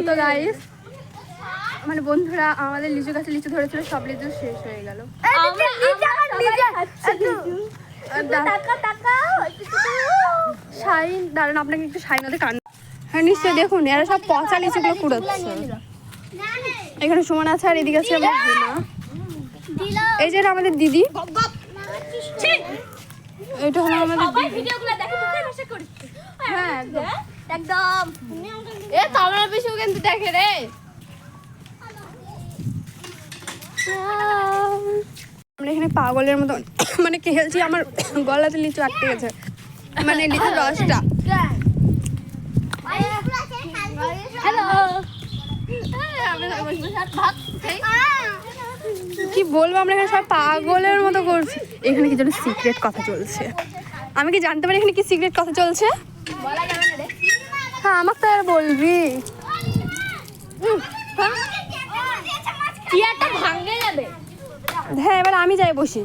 তো গাইস মানে বন্ধুরা আমাদের লিচু গাছে লিচু ধরেছিল, সব লিচু শেষ হয়ে গেল। শাইন দাঁড়ান, আপনাকে একটু শাইন ওদের কান। হ্যাঁ নিশ্চয়ই, দেখুন এরা সব পচা লিচুগুলো কুড়োচ্ছে। এখানে সুমন আছে আর এদিকে আছে আমার হেনা। এই যে আমাদের দিদি, এটা হলো আমাদের দিদি। হ্যাঁ একদম এ তোমরা বেশি কিন্তু দেখে রে। আমরা এখানে পাগলের মতো মানে খেলছি, আমার গলাতে লিচু আটকে গেছে, মানে লিচুর রসটা। কি বলবো, আমরা এখানে সব পাগলের মতো করছি। এখানে কি যেন সিক্রেট কথা চলছে, আমি কি জানতে পারি এখানে কি সিক্রেট কথা চলছে? হ্যাঁ আমাকে তো আর বলবি। হ্যাঁ এবার আমি যাই বসি।